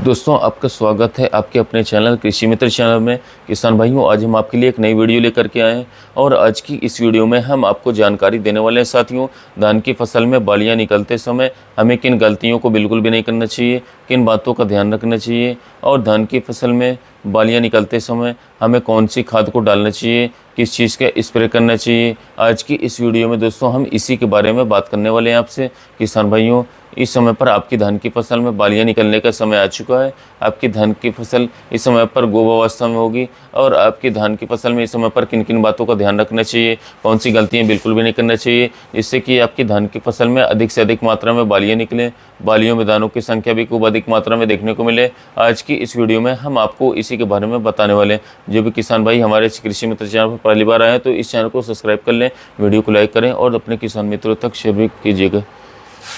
दोस्तों, आपका स्वागत है आपके अपने चैनल कृषि मित्र चैनल में। किसान भाइयों, आज हम आपके लिए एक नई वीडियो लेकर के आए हैं और आज की इस वीडियो में हम आपको जानकारी देने वाले हैं साथियों, धान की फसल में बालियां निकलते समय हमें किन गलतियों को बिल्कुल भी नहीं करना चाहिए, किन बातों का ध्यान रखना चाहिए और धान की फसल में बालियां निकलते समय हमें कौन सी खाद को डालना चाहिए, किस चीज़ का स्प्रे करना चाहिए। आज की इस वीडियो में दोस्तों हम इसी के बारे में बात करने वाले हैं आपसे। किसान भाइयों, इस समय पर आपकी धान की फसल में बालियां निकलने का समय आ चुका है। आपकी धान की फसल इस समय पर गोबावस्था में होगी और आपकी धान की फसल में इस समय पर किन किन बातों का ध्यान रखना चाहिए, कौन सी गलतियां बिल्कुल भी नहीं करना चाहिए, जिससे कि आपकी धान की फसल में अधिक से अधिक मात्रा में बालियां निकलें, बालियों में दानों की संख्या भी खूब अधिक मात्रा में देखने को मिले। आज की इस वीडियो में हम आपको इसी के बारे में बताने वाले हैं। जो भी किसान भाई हमारे कृषि मित्र चैनल पर पहली बार आए हैं तो इस चैनल को सब्सक्राइब कर लें, वीडियो को लाइक करें और अपने किसान मित्रों तक शेयर भी कीजिएगा।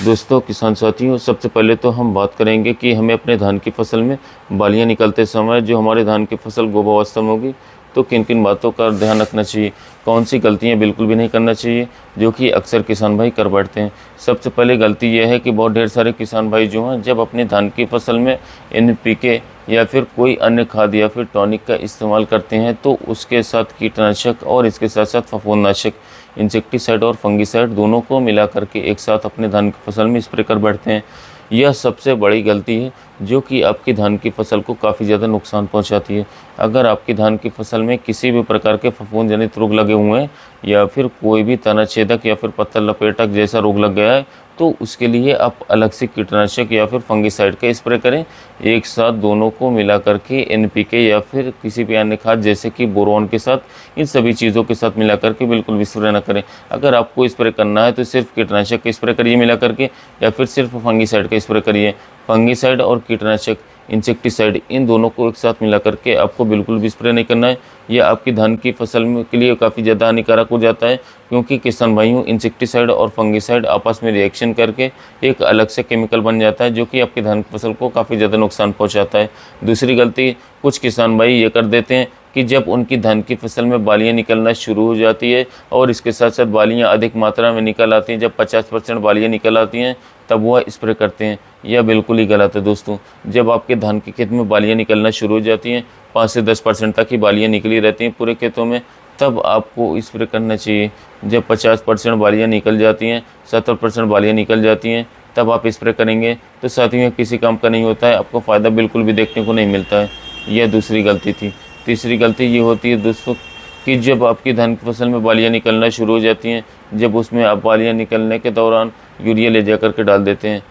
दोस्तों किसान साथियों, सबसे पहले तो हम बात करेंगे कि हमें अपने धान की फसल में बालियां निकलते समय जो हमारे धान की फसल गोबावस्था में होगी तो किन किन बातों का ध्यान रखना चाहिए, कौन सी गलतियां बिल्कुल भी नहीं करना चाहिए जो कि अक्सर किसान भाई कर बैठते हैं। सबसे पहले गलती यह है कि बहुत ढेर सारे किसान भाई जो हैं जब अपने धान की फसल में NPK या फिर कोई अन्य खाद या फिर टॉनिक का इस्तेमाल करते हैं तो उसके साथ कीटनाशक और इसके साथ साथ फफूंदनाशक, इंसेक्टिसाइड और फंगिसाइड दोनों को मिला करके एक साथ अपने धान की फसल में स्प्रे कर बैठते हैं। यह सबसे बड़ी गलती है जो कि आपकी धान की फसल को काफ़ी ज़्यादा नुकसान पहुंचाती है। अगर आपकी धान की फसल में किसी भी प्रकार के फफूंद जनित रोग लगे हुए हैं या फिर कोई भी तना छेदक या फिर पत्ता लपेटक जैसा रोग लग गया है तो उसके लिए आप अलग से कीटनाशक या फिर फंगिसाइड का स्प्रे करें। एक साथ दोनों को मिला करके NPK या फिर किसी भी अन्य खाद जैसे कि बोरोन के साथ, इन सभी चीज़ों के साथ मिला करके बिल्कुल भी स्प्रे न करें। अगर आपको स्प्रे करना है तो सिर्फ कीटनाशक का स्प्रे करिए मिला करके या फिर सिर्फ फंगिसाइड का स्प्रे करिए। फंगिसाइड और कीटनाशक, इंसेक्टिसाइड, इन दोनों को एक साथ मिला करके आपको बिल्कुल भी स्प्रे नहीं करना है। यह आपकी धान की फसल में के लिए काफ़ी ज़्यादा हानिकारक हो जाता है क्योंकि किसान भाइयों, इंसेक्टिसाइड और फंगिसाइड आपस में रिएक्शन करके एक अलग से केमिकल बन जाता है जो कि आपकी धान की फसल को काफ़ी ज़्यादा नुकसान पहुंचाता है। दूसरी गलती कुछ किसान भाई ये कर देते हैं कि जब उनकी धान की फसल में बालियां निकलना शुरू हो जाती है और इसके साथ साथ बालियां अधिक मात्रा में निकल आती हैं, जब 50% बालियां निकल आती हैं तब वह स्प्रे करते हैं। यह बिल्कुल ही गलत है दोस्तों। जब आपके धान के खेत में बालियां निकलना शुरू हो जाती हैं, 5 से 10% तक ही बालियां निकली रहती हैं पूरे खेतों में, तब आपको स्प्रे करना चाहिए। जब 50% बालियां निकल जाती हैं, 70% बालियां निकल जाती हैं, तब आप स्प्रे करेंगे तो साथियों किसी काम का नहीं होता है, आपको फ़ायदा बिल्कुल भी देखने को नहीं मिलता है। यह दूसरी गलती थी। तीसरी गलती ये होती है दोस्तों कि जब आपकी धान की फसल में बालियां निकलना शुरू हो जाती हैं, जब उसमें आप बालियां निकलने के दौरान यूरिया ले जा कर के डाल देते हैं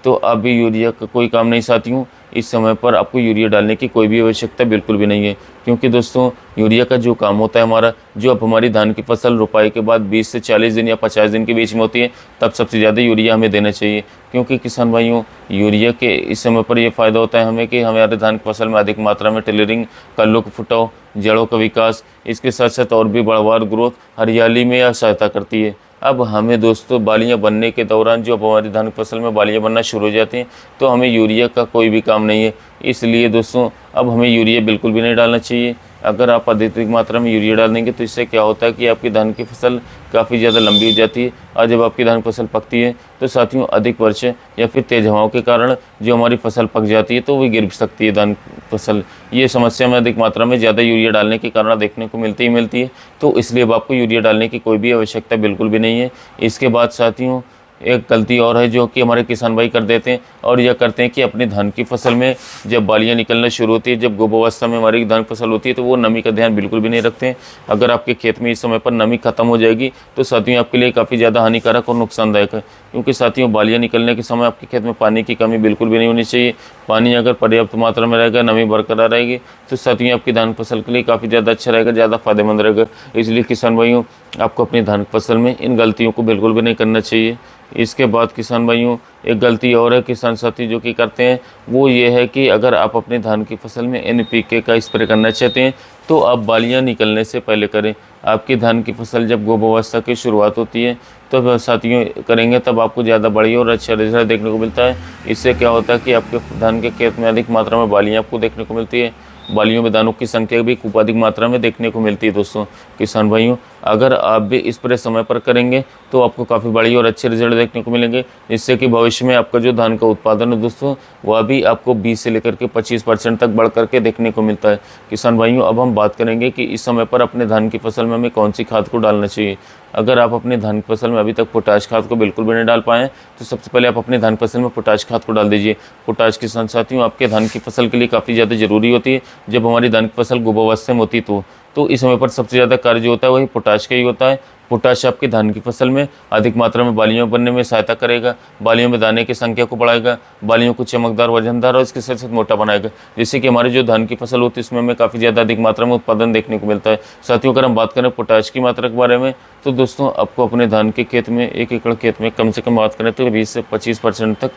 तो अभी यूरिया का कोई काम नहीं साथियों। इस समय पर आपको यूरिया डालने की कोई भी आवश्यकता बिल्कुल भी नहीं है क्योंकि दोस्तों यूरिया का जो काम होता है हमारा, जो अब हमारी धान की फसल रोपाई के बाद 20 से 40 दिन या 50 दिन के बीच में होती है, तब सबसे ज़्यादा यूरिया हमें देना चाहिए। क्योंकि किसान भाइयों, यूरिया के इस समय पर यह फ़ायदा होता है हमें कि हमारे धान की फसल में अधिक मात्रा में टेलरिंग, कल्लों का फुटाव, जड़ों का विकास, इसके साथ साथ और भी बढ़वार ग्रोथ, हरियाली में यह सहायता करती है। अब हमें दोस्तों बालियां बनने के दौरान जो अब हमारी धान की फसल में बालियां बनना शुरू हो जाती हैं तो हमें यूरिया का कोई भी काम नहीं है। इसलिए दोस्तों अब हमें यूरिया बिल्कुल भी नहीं डालना चाहिए। अगर आप अधिक मात्रा में यूरिया डाल देंगे तो इससे क्या होता है कि आपकी धान की फसल काफ़ी ज़्यादा लंबी हो जाती है और जब आपकी धान की फसल पकती है तो साथियों अधिक वर्षा या फिर तेज हवाओं के कारण जो हमारी फसल पक जाती है तो वो गिर सकती है धान फसल। ये समस्या में अधिक मात्रा में ज़्यादा यूरिया डालने के कारण देखने को मिलती है। तो इसलिए अब आपको यूरिया डालने की कोई भी आवश्यकता बिल्कुल भी नहीं है। इसके बाद साथियों एक गलती और है जो कि हमारे किसान भाई कर देते हैं और यह करते हैं कि अपनी धान की फसल में जब बालियां निकलना शुरू होती है, जब गोबावस्था में हमारी धान की फसल होती है तो वो नमी का ध्यान बिल्कुल भी नहीं रखते हैं। अगर आपके खेत में इस समय पर नमी खत्म हो जाएगी तो साथियों आपके लिए काफ़ी ज़्यादा हानिकारक और नुकसानदायक है क्योंकि साथियों बालियां निकलने के समय आपके खेत में पानी की कमी बिल्कुल भी नहीं होनी चाहिए। पानी अगर पर्याप्त मात्रा में रहेगा, नमी बरकरार रहेगी तो साथियों आपकी धान फसल के लिए काफ़ी ज़्यादा अच्छा रहेगा, ज़्यादा फायदेमंद रहेगा। इसलिए किसान भाइयों, आपको अपनी धान की फसल में इन गलतियों को बिल्कुल भी नहीं करना चाहिए। इसके बाद किसान भाइयों एक गलती और है किसान साथी जो कि करते हैं, वो ये है कि अगर आप अपने धान की फसल में NPK का स्प्रे करना चाहते हैं तो आप बालियां निकलने से पहले करें। आपकी धान की फसल जब गोबावस्था की शुरुआत होती है तो साथियों करेंगे तब आपको ज़्यादा बढ़िया और अच्छा रिजल्ट देखने को मिलता है। इससे क्या होता है कि आपके धान के खेत में अधिक मात्रा में बालियां आपको देखने को मिलती है। बालियों में दानों की संख्या भी खूब अधिक मात्रा में देखने को मिलती है। दोस्तों किसान भाइयों, अगर आप भी स्प्रे समय पर करेंगे तो आपको काफ़ी बड़ी और अच्छे रिजल्ट देखने को मिलेंगे, जिससे कि भविष्य में आपका जो धान का उत्पादन है दोस्तों वह भी आपको 20 से लेकर के 25% तक बढ़ करके देखने को मिलता है। किसान भाइयों, अब हम बात करेंगे कि इस समय पर अपने धान की फसल में हमें कौन सी खाद को डालना चाहिए। अगर आप अपने धान की फसल में अभी तक पोटाश खाद को बिल्कुल भी नहीं डाल पाए हैं तो सबसे पहले आप अपने धान की फसल में पोटाश खाद को डाल दीजिए। पोटाश के साथियों आपके धान की फसल के लिए काफ़ी ज़्यादा जरूरी होती है। जब हमारी धान की फसल गुबावस्था में होती है तो इस समय पर सबसे ज़्यादा कार्य जो होता है वही पोटाश का ही होता है। पोटाश आपकी धान की फसल में अधिक मात्रा में बालियों बनने में सहायता करेगा, बालियों में दाने की संख्या को बढ़ाएगा, बालियों को चमकदार, वजनदार और इसके साथ साथ मोटा बनाएगा, जिससे कि हमारी जो धान की फसल होती है उसमें हमें काफ़ी ज़्यादा अधिक मात्रा में उत्पादन देखने को मिलता है। साथियों, अगर हम बात करें पोटाश की मात्रा के बारे में तो दोस्तों आपको अपने धान के खेत में 1 एकड़ खेत में कम से कम बात करें तो 20 से 25% तक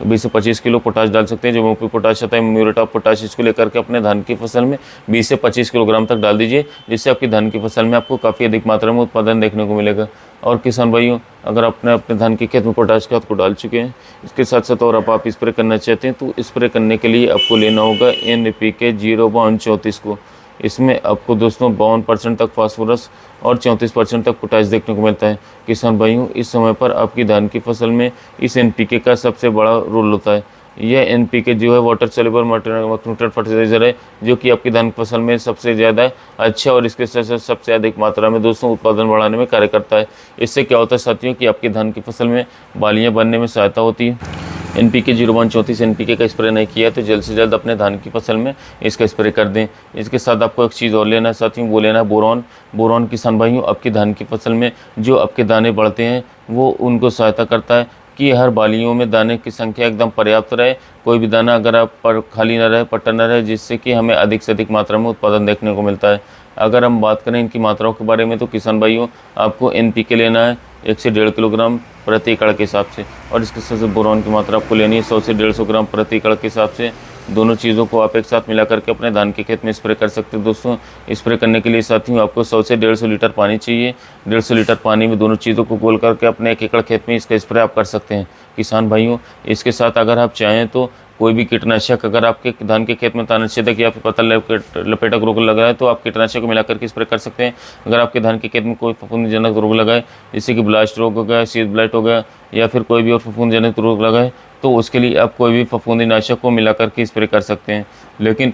20 से 25 किलो पोटाश डाल सकते हैं। जो मोपी पोटाश आता है, म्यूरेट ऑफ पोटाश, इसको लेकर के अपने धान की फसल में 20 से 25 किलोग्राम तक डाल दीजिए, जिससे आपकी धान की फसल में आपको काफ़ी अधिक मात्रा में उत्पादन देखने को मिलेगा। और किसान भाइयों, अगर आपने अपने धान के खेत में पोटाश खाद को डाल चुके हैं, इसके साथ साथ और आप स्प्रे करना चाहते हैं तो स्प्रे करने के लिए आपको लेना होगा NPK 0/34 को। इसमें आपको दोस्तों 52% तक फास्फोरस और 34% तक पोटाश देखने को मिलता है। किसान भाइयों, इस समय पर आपकी धान की फसल में इस NPK का सबसे बड़ा रोल होता है। यह NPK जो है वाटर सोल्यूबल न्यूट्रिएंट फर्टिलाइजर है, जो कि आपकी धान की फसल में सबसे ज़्यादा अच्छा और इसके साथ साथ सबसे अधिक मात्रा में दोस्तों उत्पादन बढ़ाने में कार्य करता है। इससे क्या होता है साथियों कि आपकी धान की फसल में बालियाँ बनने में सहायता होती है। NPK 0/34 NPK का स्प्रे नहीं किया तो जल्द से जल्द अपने धान की फसल में इसका स्प्रे कर दें। इसके साथ आपको एक चीज़ और लेना है साथियों, वो लेना है बोरॉन। बोरॉन किसान भाइयों आपकी धान की फसल में जो आपके दाने बढ़ते हैं वो उनको सहायता करता है कि हर बालियों में दाने की संख्या एकदम पर्याप्त रहे, कोई भी दाना अगर आप पर खाली ना रहे, पट्टा न रहे, जिससे कि हमें अधिक से अधिक मात्रा में उत्पादन देखने को मिलता है। अगर हम बात करें इनकी मात्राओं के बारे में तो किसान भाइयों आपको NPK लेना है 1 से 1.5 किलोग्राम प्रति एकड़ के हिसाब से, और इसके साथ साथ बोरॉन की मात्रा आपको लेनी है 100 से 150 ग्राम प्रति एकड़ के हिसाब से। दोनों चीज़ों को आप एक साथ मिला करके अपने धान के खेत में स्प्रे कर सकते हैं। दोस्तों स्प्रे करने के लिए साथियों आपको 100 से 150 लीटर पानी चाहिए। 150 लीटर पानी में दोनों चीज़ों को घोल करके अपने 1 एकड़ खेत में इसका स्प्रे आप कर सकते हैं। किसान भाइयों, इसके साथ अगर आप चाहें तो कोई भी कीटनाशक, अगर आपके धान के खेत में तानाछेदक या फिर पत्ता लपेटक रोग लगा है तो आप कीटनाशक को मिलाकर के स्प्रे कर सकते हैं। अगर आपके धान के खेत में कोई फफूंदीजनक रोग लगा है, जैसे कि ब्लास्ट रोग हो गया, सीड ब्लाइट हो गया या फिर कोई भी और फफूंदीजनक रोग लगा है, तो उसके लिए आप कोई भी फफूंदीनाशक को मिलाकर के स्प्रे कर सकते हैं। लेकिन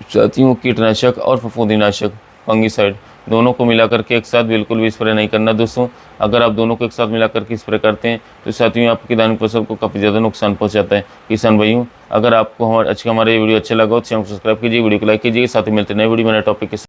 साथियों कीटनाशक और फफूंदीनाशक फंगीसाइड दोनों को मिलाकर के एक साथ बिल्कुल भी स्प्रे नहीं करना दोस्तों। अगर आप दोनों को एक साथ मिलाकर के स्प्रे करते हैं तो साथियों आपकी धान की फसल को काफ़ी ज़्यादा नुकसान पहुंचाता है। किसान भाइयों, अगर आपको हमारा ये वीडियो अच्छा लगा हो तो चैनल को सब्सक्राइब कीजिए, वीडियो को लाइक कीजिए। साथ ही मिलते हैं नए वीडियो में नए टॉपिक के साथ।